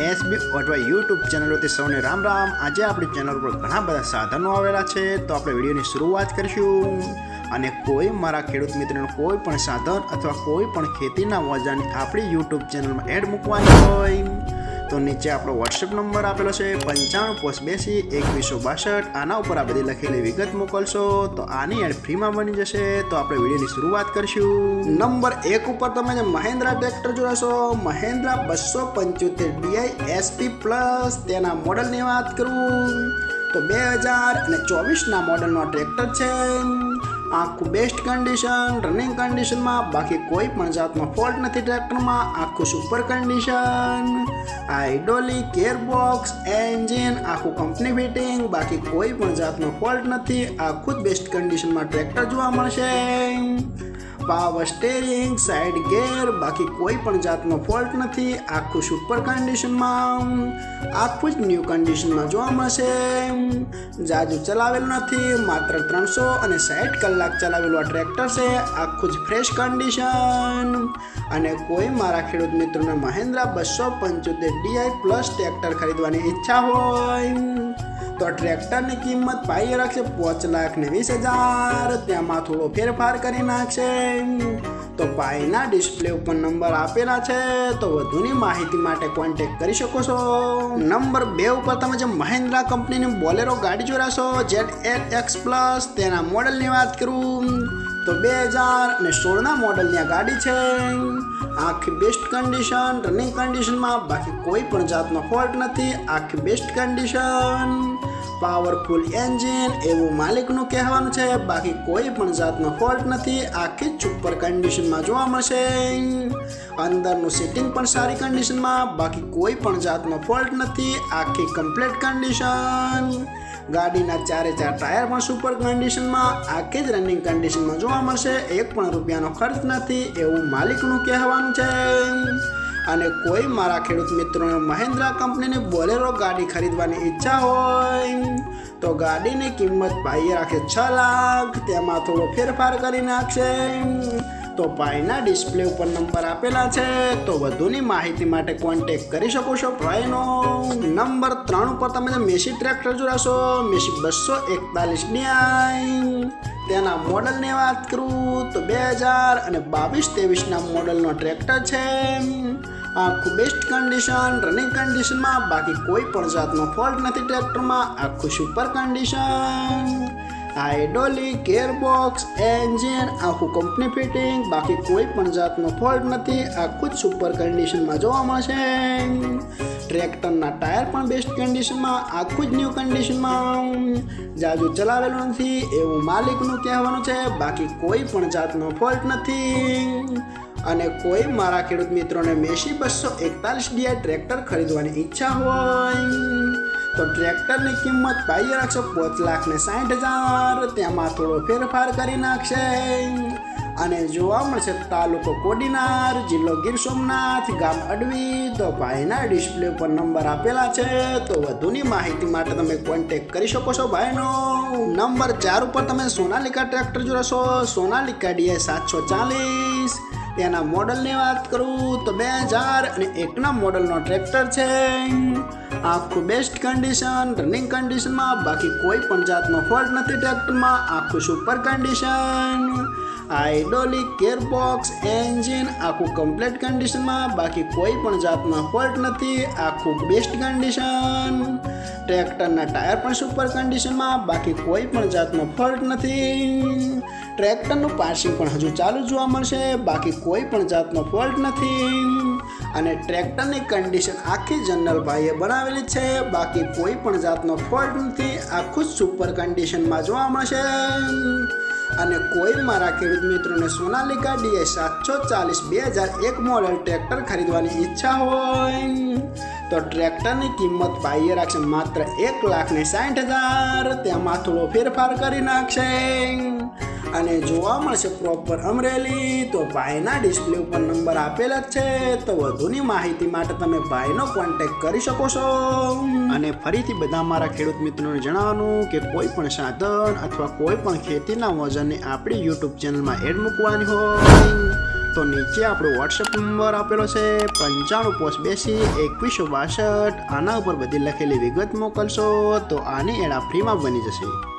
SB અથવા YouTube ચેનલોથી સૌને રામ રામ। આજે આપણી ચેનલ પર ઘણા બધા સાધનો આવેલા છે, તો આપણે વિડીયોની શરૂઆત કરીશું। અને કોઈ મારા ખેડૂત મિત્રોને કોઈ પણ સાધન અથવા કોઈ પણ ખેતીના ઓજારની આપણી યુટ્યુબ ચેનલમાં એડ મૂકવાની હોય તો નીચે આપણો વોટ્સએપ નંબર આપેલો છે 95822162। આના ઉપર આ બધી લખેલી વિગત મોકલશો તો આની એડ ફ્રીમાં બની જશે। તો આપણે વિડીયોની શરૂઆત કરીશું। નંબર 1 ઉપર તમે જે મહિન્દ્રા ટ્રેક્ટર જોશો, મહિન્દ્રા 275 SP પ્લસ, તેના મોડલની વાત કરું તો 2024ના મોડલનો ટ્રેક્ટર છે। આખું બેસ્ટ કન્ડિશન, રનિંગ કન્ડિશનમાં, બાકી કોઈ પણ જાતનો ફોલ્ટ નથી ટ્રેક્ટરમાં। આખું super condition, hydraulic, gearbox, engine આખું કંપની ફિટિંગ, બાકી કોઈ પણ જાતનો ફોલ્ટ નથી। આખું જ બેસ્ટ કન્ડિશનમાં ટ્રેક્ટર જોવા મળશે। પાવર સ્ટેરિંગ, સાઇડ ગેર, બાકી કોઈ પણ જાતનો ફોલ્ટ નથી। આખું સુપર કન્ડિશનમાં, આખું જ ન્યૂ કન્ડિશનમાં જોવા મળશે। જાજુ ચલાવેલું નથી, માત્ર 360 કલાક ચલાવેલું આ ટ્રેક્ટર છે। આખું જ ફ્રેશ કન્ડિશન। અને કોઈ મારા ખેડૂત મિત્રોને મહિન્દ્રા 275 DI પ્લસ ટ્રેક્ટર ખરીદવાની ઈચ્છા હોય તો ટ્રેક્ટરની કિંમત પાઈ રાખશે 5,20,000। તેમાં થોડો ફેરફાર કરી નાખશે। તો પાઈના ડિસ્પ્લે ઉપર નંબર આપેલા છે, તો વધુની માહિતી માટે કોન્ટેક્ટ કરી શકો છો। નંબર 2 ઉપર તમે જે મહિન્દ્રા કંપનીની બોલેરો ગાડી જોડાશો ZX પ્લસ, તેના મોડલની વાત કરું તો 2016ના મોડલની આ ગાડી છે। આખી બેસ્ટ કન્ડિશન, રનિંગ કન્ડિશનમાં, બાકી કોઈ પણ જાતનો ફોલ્ટ નથી। આખી બેસ્ટ કન્ડિશન, પાવરફુલ એન્જિન એવું માલિકનું કહેવાનું છે, બાકી કોઈ પણ જાતનો ફોલ્ટ નથી। આખી જ સુપર કન્ડિશનમાં જોવા મળશે। અંદરનું સીટિંગ પણ સારી કન્ડિશનમાં, બાકી કોઈ પણ જાતનો ફોલ્ટ નથી। આખી કમ્પ્લીટ કન્ડિશન, ગાડીના 4 ટાયર પણ સુપર કન્ડિશનમાં, આખી જ રનિંગ કન્ડિશનમાં જોવા મળશે। 1 પણ રૂપિયાનો ખર્ચ નથી એવું માલિકનું કહેવાનું છે। અને કોઈ મારા ખેડૂત મિત્રોને મહિન્દ્રા કંપનીની બોલેરો ગાડી ખરીદવાની ઈચ્છા હોય તો ગાડીની કિંમત પાઈએ રાખે 6 લાખ। તેમાં થોડો ફેરફાર કરી નાખશે। તો પાઈના ડિસ્પ્લે ઉપર નંબર આપેલા છે, તો વધુની માહિતી માટે કોન્ટેક્ટ કરી શકો છો ભાઈનો। નંબર 3 ઉપર તમે જે મેસી ટ્રેક્ટર જોડાશો, મેસી 241 DI, તેના મોડલની વાત કરું તો 2022-23ના મોડલનો ટ્રેક્ટર છે। આખું બેસ્ટ કન્ડિશન, રનિંગ કન્ડિશનમાં, બાકી કોઈ પણ જાતનો ફોલ્ટ નથી ટ્રેક્ટરમાં। આખું super condition, hydraulic, gearbox, engine આખું કંપની ફિટિંગ, બાકી કોઈ પણ જાતનો ફોલ્ટ નથી। આખું જ સુપર કન્ડિશનમાં જોવા મળશે। ટ્રેક્ટરના ટાયર પણ બેસ્ટ કન્ડિશનમાં, આખું જ ન્યૂ કન્ડિશનમાં, જાજુ ચલાવેલું નથી એવું માલિકનું કહેવાનું છે, બાકી કોઈ પણ જાતનો ફોલ્ટ નથી। અને કોઈ મારા ખેડૂત મિત્રોને મેસી 241 DI ટ્રેક્ટર ખરીદવાની ઈચ્છા હોય તો ટ્રેક્ટરની કિંમત પાઈ રાખશે 5,60,000। તેમાં થોડો ફેરફાર કરી નાખશે। અને જોવા મળશે તાલુકો કોડીનાર, જિલ્લો ગીર સોમનાથ, ગામ અડવી। તો ભાઈના ડિસ્પ્લે ઉપર નંબર આપેલા છે, તો વધુની માહિતી માટે તમે કોન્ટેક્ટ કરી શકો છો ભાઈનો। નંબર 4 ઉપર તમે સોનાલિકા ટ્રેક્ટર જોશો, સોનાલિકા DI 740, તેના મોડલની વાત કરું તો 2001ના મોડલનો ટ્રેક્ટર છે। આખું બેસ્ટ કન્ડિશન, રનિંગ કન્ડિશનમાં, બાકી કોઈ પણ જાતનો ફોલ્ટ નથી ટ્રેક્ટરમાં। આખું super condition, hydraulic, gearbox, engine આખું કમ્પ્લીટ કન્ડિશનમાં, બાકી કોઈ પણ જાતનો ફોલ્ટ નથી। આખું બેસ્ટ કન્ડિશન, ટ્રેક્ટરના ટાયર પણ સુપર કન્ડિશનમાં, બાકી કોઈ પણ જાતનો ફોલ્ટ નથી। ટ્રેક્ટરનું પાર્સિંગ પણ હજુ ચાલુ જોવા મળશે, બાકી કોઈ પણ જાતનો ફોલ્ટ નથી। અને ટ્રેક્ટરની કન્ડિશન આખી જનરલ ભાઈએ બનાવેલી છે, બાકી કોઈ પણ જાતનો ફોલ્ટ નથી। આખું જ સુપર કન્ડિશનમાં જોવા મળશે। અને કોઈ મારા ખેડૂત મિત્રોને સોનાલિકા DI 740 2001 મોડલ ટ્રેક્ટર ખરીદવાની ઈચ્છા હોય તો ટ્રેક્ટરની કિંમત પાઈએ રાખશે માત્ર 1,60,000। તેમાં થોડો ફેરફાર કરી નાખશે। અને જોવા મળશે પ્રોપર અમરેલી। તો ભાઈના ડિસ્પ્લે ઉપર નંબર આપેલા જ છે, તો વધુની માહિતી માટે તમે ભાઈનો કોન્ટેક્ટ કરી શકો છો। અને ફરીથી બધા મારા ખેડૂત મિત્રોને જણાવવાનું કે કોઈ પણ સાધન અથવા કોઈ પણ ખેતીના ઓજારની આપણી યુટ્યુબ ચેનલમાં એડ મૂકવાની હોય તો નીચે આપણો વોટ્સએપ નંબર આપેલો છે 95 પોસ્ટ 82 2162. આના ઉપર બધી લખેલી વિગત મોકલશો તો આની એડ ફ્રીમાં બની જશે.